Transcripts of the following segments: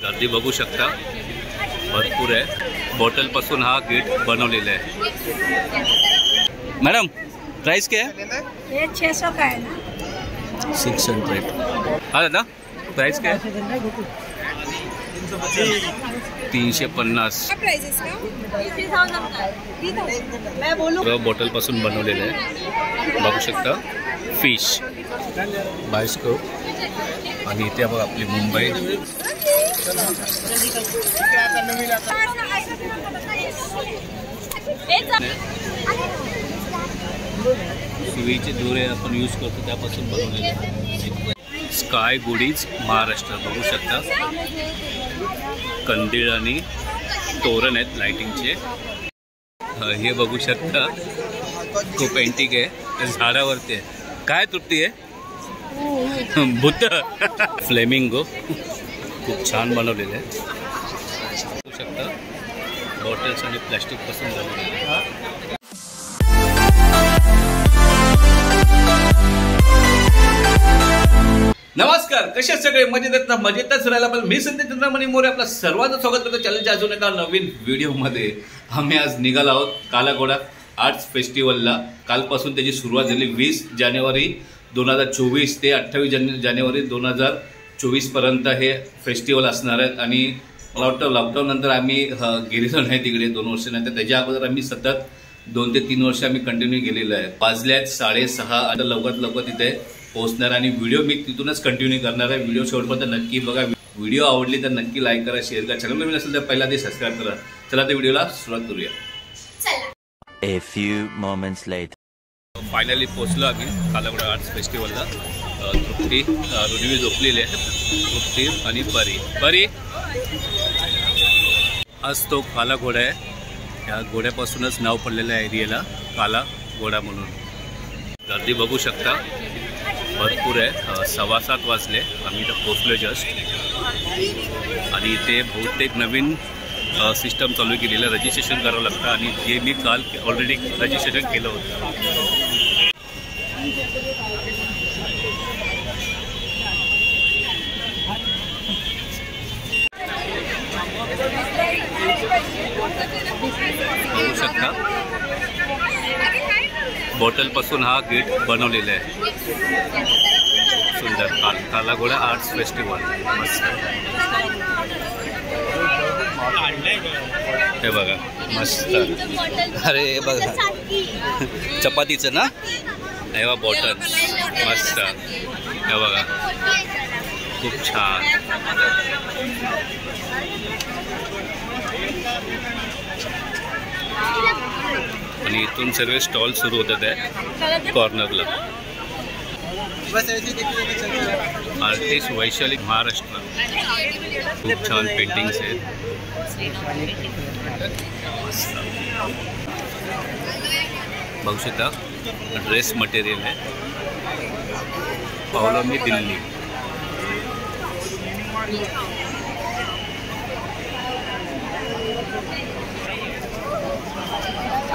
गर्दी बघू शकता भरपूर आहे। बॉटल पासून हा गेट बनवलेला आहे। मैडम प्राइस क्या है? ये 600 का है ना। 600। हाँ दादा प्राइस क्या है? 350। बॉटल पासून बनवलेलं आहे बघू शकता। फिश बायोस्कोप आणि इथे बघा आपली मुंबई। सुईचे दोरे आपण यूज करतो त्यापासून बनवलेले आहे। स्काय गुडीज महाराष्ट्र बघू शकता। कंदील आणि तोरण आहेत लाइटिंगचे। हे बघू शकता खूप एंटिक आहे, झाडावरती आहे। काय तृप्ती आहे? भूत फ्लेमिंगो खूप छान बनवलेले आहे बघू शकता। बॉटल्स आणि प्लास्टिक पासून बनवलेले आहे। नमस्कार, कसे सगळे मजेत आहेत ना? मजेतच राहायला पण मी संदेश चंद्रमणी मोरे आपलं सर्वांचं स्वागत करतो चॅनलच्या अजून एका नवीन व्हिडिओमध्ये। आम्ही आज निघालो आहोत कालाघोडा आर्ट्स फेस्टिवलला। कालपासून त्याची सुरुवात झाली 20 जानेवारी 2024 ते 28 जानेवारी 2024 पर्यंत हे फेस्टिवल असणार आहेत। आणि मला वाटतं लॉकडाऊन नंतर आम्ही गेलेलो नाही तिकडे 2 वर्षानंतर। त्याच्या अगोदर आम्ही सतत 2 ते 3 वर्ष आम्ही कंटिन्यू गेलेलो आहे। वाजल्यात 6:30 आता लवकरात तिथे पोहोचणार आणि व्हिडिओ मी तिथूनच कंटिन्यू करणार आहे। व्हिडिओ शेवटपर्यंत नक्की बघा। व्हिडिओ आवडली तर नक्की लाईक करा, शेअर करा, चॅनल नवीन असेल तर पहिला ते सबस्क्राइब करा। चला तर व्हिडिओला सुरुवात करूया। A few moments later. Finally पोहोचलो आम्ही कालाघोडा आर्ट्स फेस्टिवलला। तृप्ती रुजवी झोपलेली आहे, तृप्ती आणि परी। आज तो काला घोडा आहे। या घोड्यापासूनच नाव पडलेलं आहे एरियाला काला घोडा म्हणून। गर्दी बघू शकता भरपूर आहे। 7:15 वाजले, आम्ही इथं पोहोचलो जस्ट। आणि इथे बहुतेक नवीन सिस्टम चालू केलेलं, रजिस्ट्रेशन करावं लागतं आणि जे मी काल ऑलरेडी रजिस्ट्रेशन केलं होतं। बघू शकता बॉटल पासून हा गेट बनवलेला आहे। सुंदर कालाघोडा आर्ट्स फेस्टिवल मस्त। हे बघा मस्त। अरे हे बघा चपातीचं ना, हे बघा बॉटल मस्त। हे बघा खूप छान। आणि इथून सर्व स्टॉल सुरू होतात आहे कॉर्नरला। आर्टिस्ट वैशाली महाराष्ट्र, खूप छान पेंटिंग्स आहेत। बघू शकता ड्रेस मटेरियल आहे, पावलोमी दिल्ली।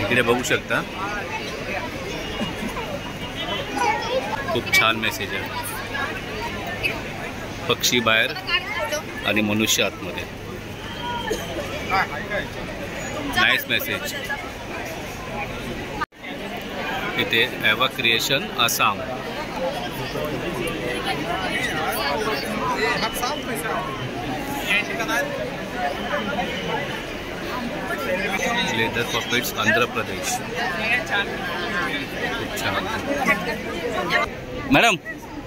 इकडे बघू शकता खूप छान मेसेज आहे। पक्षी बाहेर आणि मनुष्य आतमध्ये, नाईस मेसेज। इथे Eva creation Assam. Leather puppets Andhra Pradesh. खूप छान। मैडम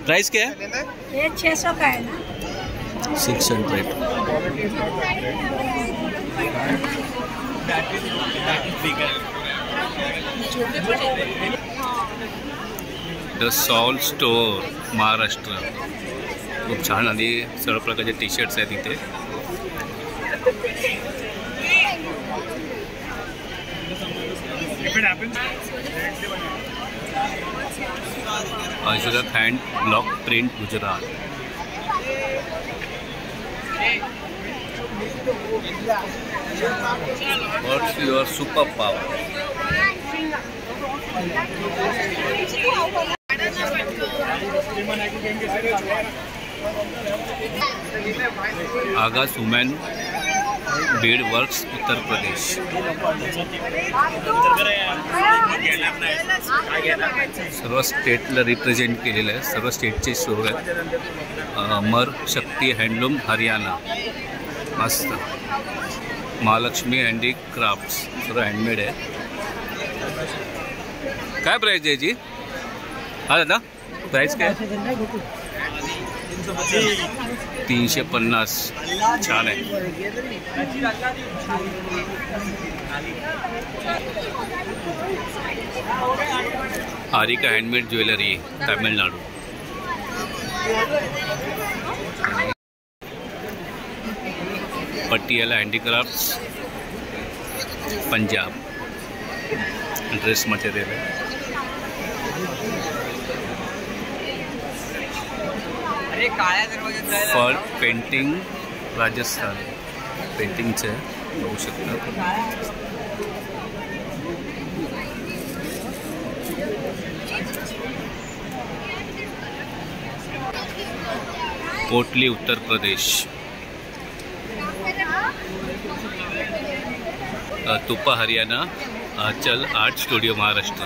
प्राइस क्या है? ये 600 का है ना। 600। The Souled Store Maharashtra. खूप छान आणि सर्व प्रकारचे टी शर्ट्स आहेत इथे। Ajrakh hand block print Gujarat. What's your super power? Aga Sumain bead works Uttar Pradesh. सर्व स्टेटला रिप्रेझेंट केलेलं आहे, सर्व स्टेटचे स्टोर आहेत। अमर शक्ती हँडलूम हरियाणा, मस्त। महालक्ष्मी हँडीक्राफ्ट्स, सर्व हँडमेड आहे। काय प्राइस आहे याची? हा दादा, प्राइस काय? 350। छान आहे। Harika handmade jewellery, Tamil Nadu. Patiala handicrafts, Punjab. Dress material आहे। फॉल पेंटिंग, राजस्थान। पेंटिंगचं आहे, बघू शकता। कोटली उत्तर प्रदेश। Tupa Haryana, Aanchal art studio Maharashtra.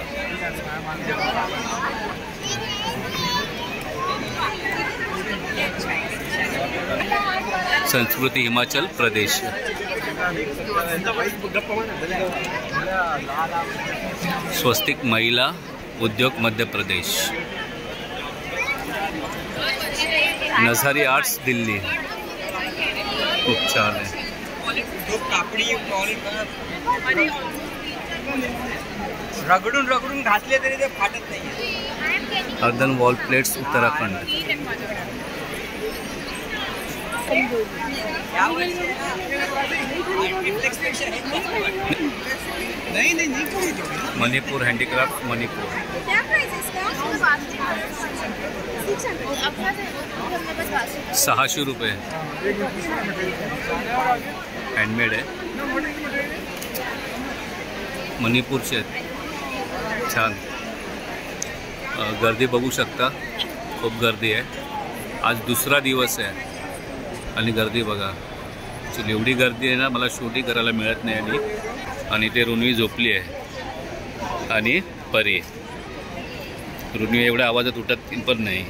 संस्कृती हिमाचल प्रदेश। स्वस्तिक महिला उद्योग मध्य प्रदेश। नजहरी आर्ट्स दिल्ली, खूप छान आहे। रगडून घासले तरी ते फाटत नाही। Ardhan wall plates Uttarakhand. Manipur handicraft, Manipur. 600 रुपये। हँडमेड आहे, मणिपूरचे आहेत, छान। गर्दी बघू शकता, खूप गर्दी आहे। आज दुसरा दिवस आहे आणि गर्दी बघा। ॲक्च्युली एवढी गर्दी आहे ना, मला शूटिंग करायला मिळत नाही। आणि ते रुनवी झोपली आहे आणि परी। रुनवी एवढ्या आवाजात उठत पण नाही।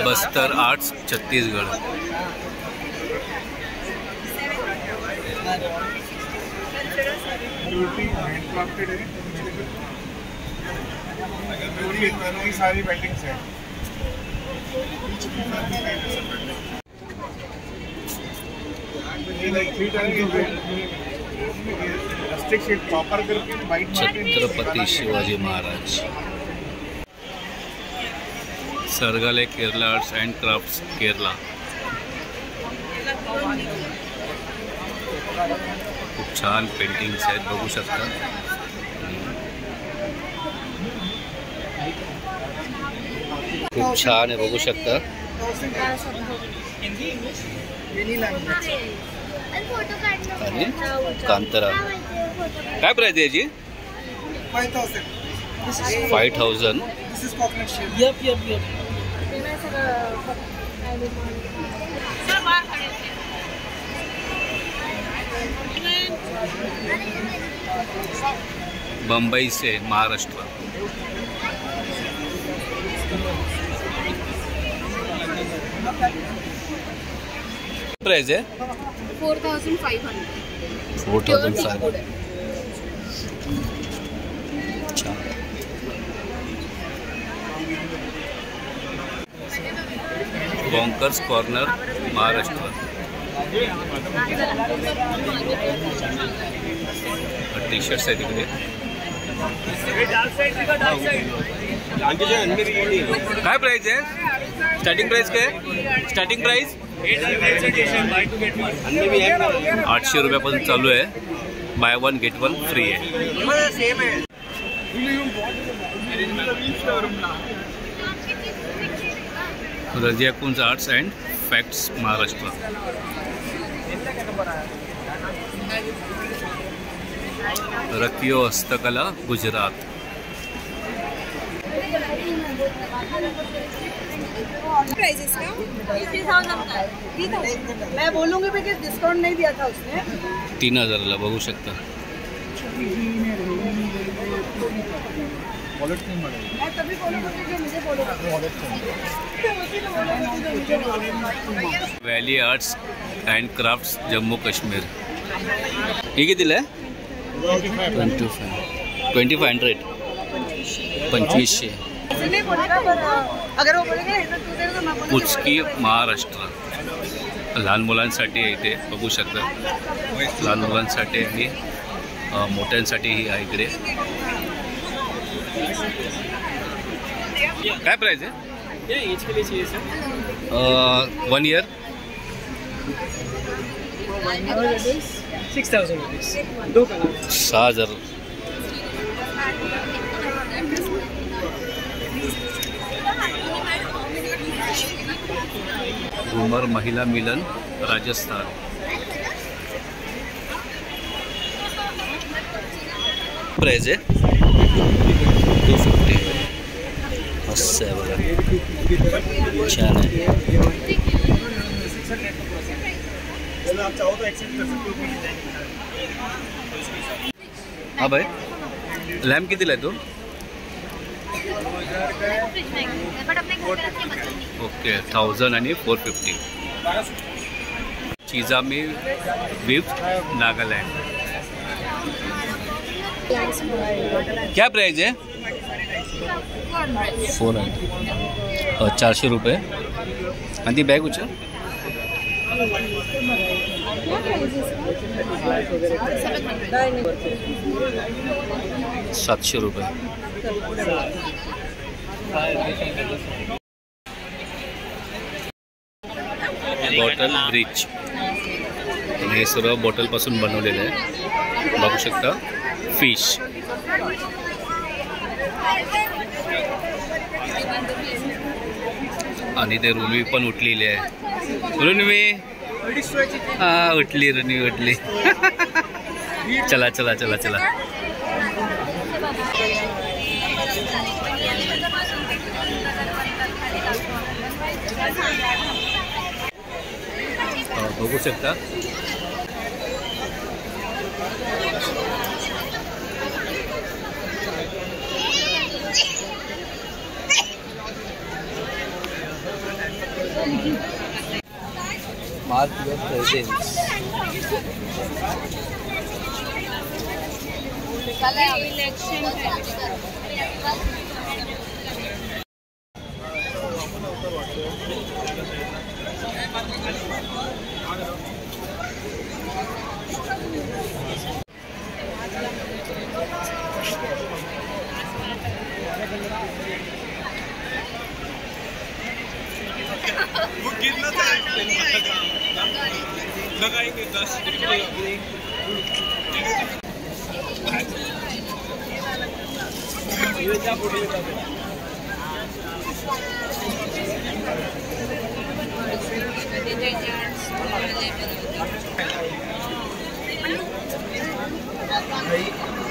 बस्तर आर्ट्स, छत्तीसगढ़। सारी पेंटिंग्स है। Chhatrapati Shivaji Maharaj. Sargale Kerala arts and crafts, Kerala. खूप छान पेंटिंग्स आहेत, बघू शकता। खूप छान आहे, बघू शकता। आणि कांतारा। काय प्राइस आहे याची? 5000। बम्बई से महाराष्ट्र। प्राइस है 4500। 4500। अच्छा, bonkers corner, Maharashtra. T shirts आहे तिकडे। काय प्राइस आहे? स्टार्टिंग प्राइस काय? स्टार्टिंग प्राइस 800 रुपयापासून चालू आहे। बाय 1 गेट 1 फ्री आहे। रजिया कुंज आर्ट्स अँड फॅक्ट्स, महाराष्ट्र। रकियो हस्तकला, गुजरात। प्राइस इसका 3000 मैं बोलूँगी भी कि डिस्काउंट नहीं दिया था उसने। 3000ला बघू शकता. मैं तभी बोलूँगी कि मुझे बोलो। Valley arts and crafts Jammu Kashmir. हे कितीला आहे? 2500. 2500. इसलिए बोलेगा पर अगर वो बोलेगा इधर तू दे तो मैं बोलूँगी पुचकी महाराष्ट्र. लहान मुलांसाठी आहे इथे बघू शकता. लहान मुलांसाठी आणि मोठ्यांसाठी ही आहे इकडे. काय प्राइस आहे? एज के लिए चाहिए सर. 1 year. 6000 रुपीज. 2 कलर. 6000. घुमर महिला मिलन राजस्थान. प्राइस आहे 250. मस्त आहे बघा. छान आहे. आप चाहो तो एक्सचेंज कर सकते हो. हा भाई लॅम्प कितीला आहे तो? ओके 1000 आणि 450. चिजामी विथ नागालँड. क्या प्राइस आहे? 400. 400 रुपये. आणि ती बॅग उचल. 700 रुपये. Bottle bridge. हे सर्व बॉटलपासून बनवलेलं आहे बघू शकता. फिश. आणि ते रुनवी पण उठलेली आहे. रुनवी हा उठली. रुनवी उठली. चला चला चला चला. बघू शकता. Mark your presence. वो कितना लगाएंगे 10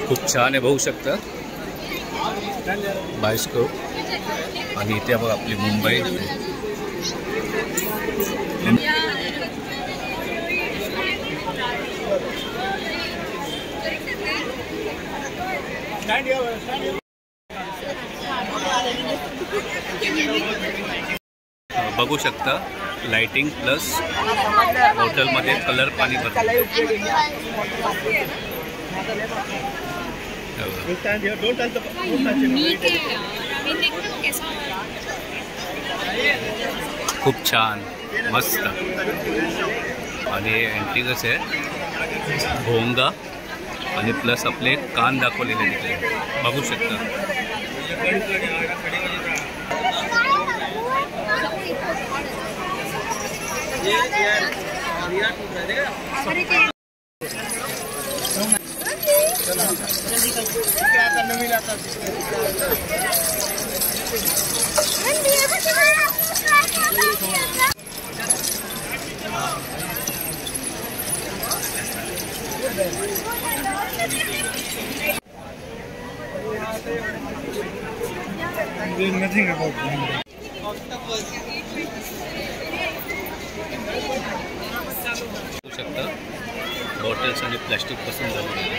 खूप छान आहे बघू शकता. बायोस्कोप. आणि इथे बघा आपली मुंबई. बघू शकता लाइटिंग प्लस हॉटेलमध्ये कलर पाणी भरतं. खूप छान मस्त. आणि एंट्री कसं आहे भोंगा आणि प्लस आपले कान दाखवलेले तिथे बघू शकता. नथिंग अबाउट शकता बॉटल्स आणि प्लॅस्टिक पासून झालेलं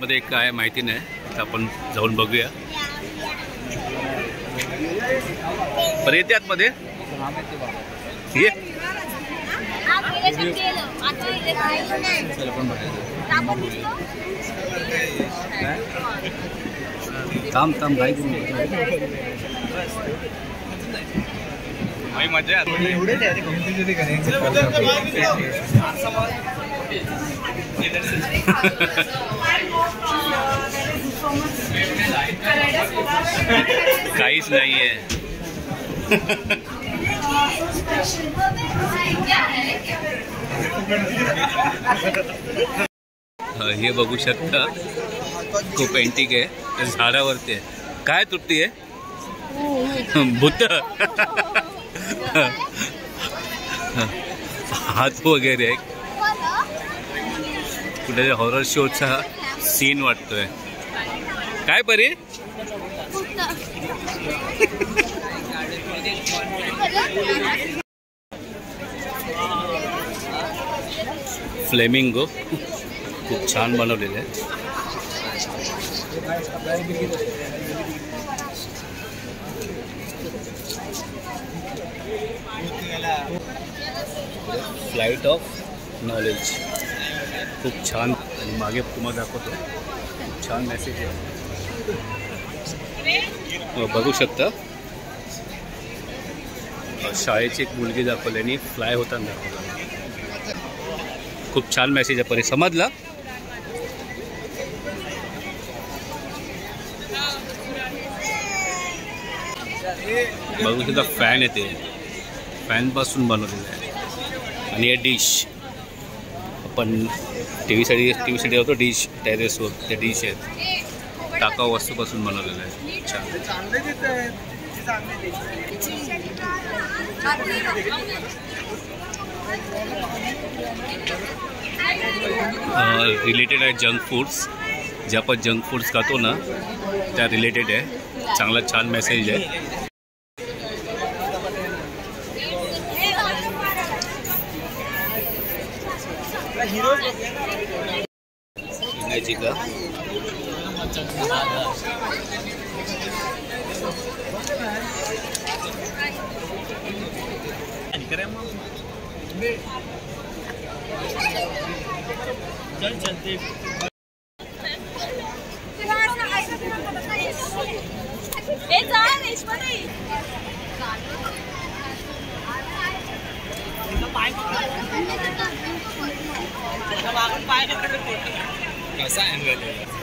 मध्ये काय माहिती नाही तर आपण जाऊन बघूया. बरं येते आतमध्ये ये. थांब भाई मजा काहीच नाहीये. हे बघू शकता खूप एंटिक आहे. झाडावरती आहे. काय तृप्ती आहे? भूत हात वगैरे कुठे हॉरर शोचा सीन वाटतोय. काय परी? फ्लेमिंगो खूप छान बनवलेले आहे. फ्लाइट ऑफ नॉलेज खूप छान. आणि मागे तुम्हाला दाखवतो खूप छान मेसेज आहे. बघू शकता शाळेची एक मुलगी दाखवली आणि फ्लाय होताना दाखवलं. खूप छान मेसेज आहे. परी समजला? बघू शकता फॅन येते. फॅनपासून बनवलेलं आहे. आणि हे डिश आपण टी व्हीसाठी होतो डिश टेरेसवर. ते डिश आहेत टाकाऊ वस्तूपासून बनवलेलं आहे. छान. रिलेटेड आहे जंक फूड्स. जे आपण जंक फूड्स खातो ना त्या रिलेटेड आहे. चांगला छान मेसेज आहे. का चलते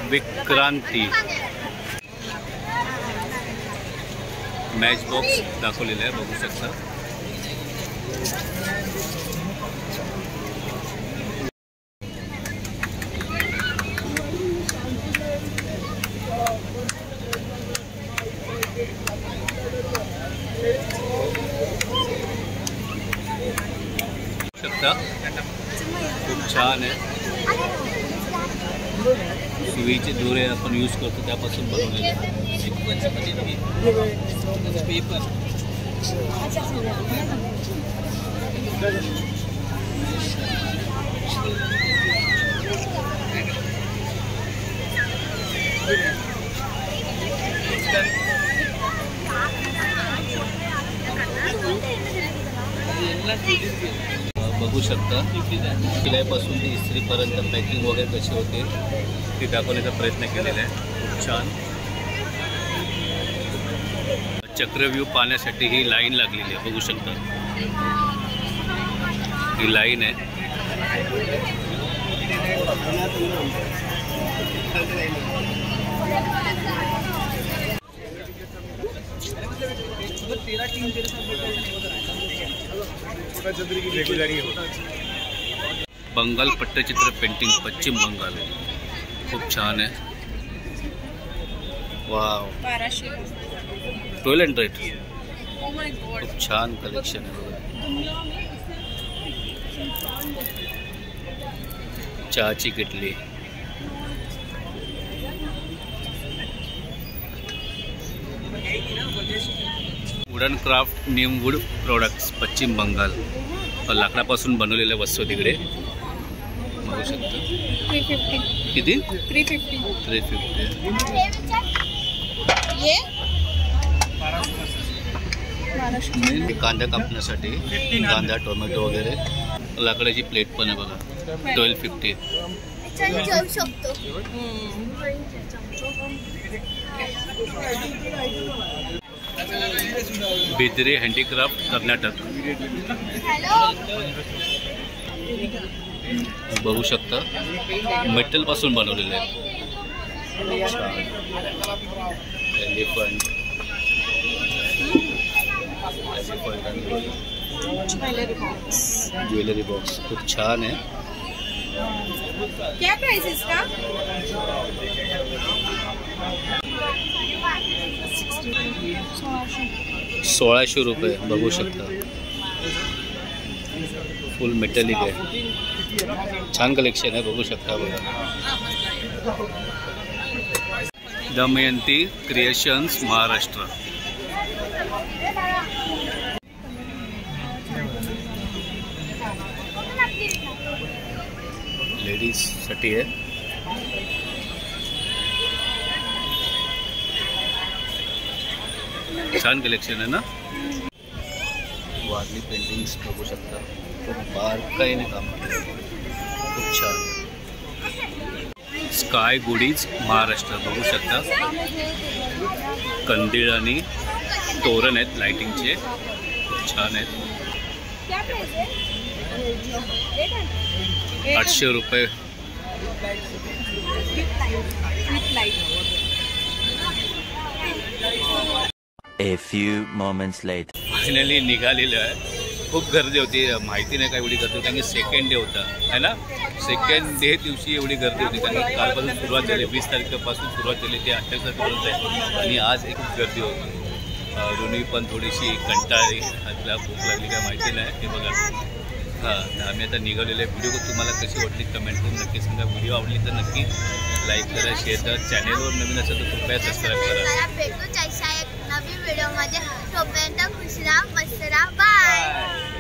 विक्रांती मॅच बॉक्स दाखवलेला आहे. बघू शकता. खूप छान आहे. सुईचे दोरे आपण यूज करतो त्यापासून बनवलेले आहे. बघू शकता शिलाईपासून ते इस्त्रीपर्यंत पॅकिंग वगैरे कशी होते ती दाखवण्याचा प्रयत्न केलेला आहे. खूप छान. चक्रव्यूह पाहण्यासाठी ही लाईन लागलेली आहे. बघू शकता ही लाईन आहे. बंगाल पट्टचित्र पेंटिंग पश्चिम बंगाल. खूप छान आहे. वाव 1200. खूप छान कलेक्शन आहे. चहाची किटली wooden craft neem wood products Paschim Bengal. लाकडापासून बनवलेल्या वस्तू तिकडे बघू शकता. 350. किती? 350. 350. ये कांदा कापण्यासाठी कांदा टोमॅटो वगैरे. लाकडाची प्लेट पण आहे बघा. 1250. जाऊ शकतो. बिद्रे हँडीक्राफ्ट कर्नाटक. बघू शकता मेटल पासून बनवलेलं आहे. एलिफंट ज्वेलरी बॉक्स खूप छान आहे. क्या प्राइस इसका? 1600 रुपये. बघू शकता फुल मेटॅलिक आहे. छान कलेक्शन आहे. बघू शकता बघा. दमयंती क्रिएशन्स महाराष्ट्र. लेडीज साठी आहे. छान कलेक्शन आहे ना. वारली पेंटिंग्स बघू शकता. खूप बारकाईने काम खूप छान. Sky goodies Maharashtra. बघू शकता कंदील आणि तोरण आहेत लाइटिंगचे. खूप छान आहेत. 800 रुपये. A few moments later. Finally निघालेलं आहे. खूप गर्दी होती. माहिती नाही काय एवढी गर्दी होती कारण की सेकंड डे होता है ना. सेकंड डे दिवशी एवढी गर्दी होती कारण की कालपासून सुरुवात झाली. 20 तारखेपासून सुरुवात झाली ते 28 तारखेपर्यंत आहे. आणि आज एक गर्दी होती. रुनी पण थोडीशी कंटाळली. आपल्याला भूक लागली काय माहिती नाही. ते बघा. हां तर आम्ही आता निघालेले. व्हिडिओ तुम्हाला कशी वाटली कमेंट करून नक्की सांगा. व्हिडिओ आवडली तर नक्की लाईक करा, शेअर करा. चॅनेलवर नवीन असेल तर कृपया सबस्क्राईब करा. भेटूच अशा एक नवीन व्हिडिओमध्ये. तोपर्यंत खुश राहा, मस्त राहा. बाय.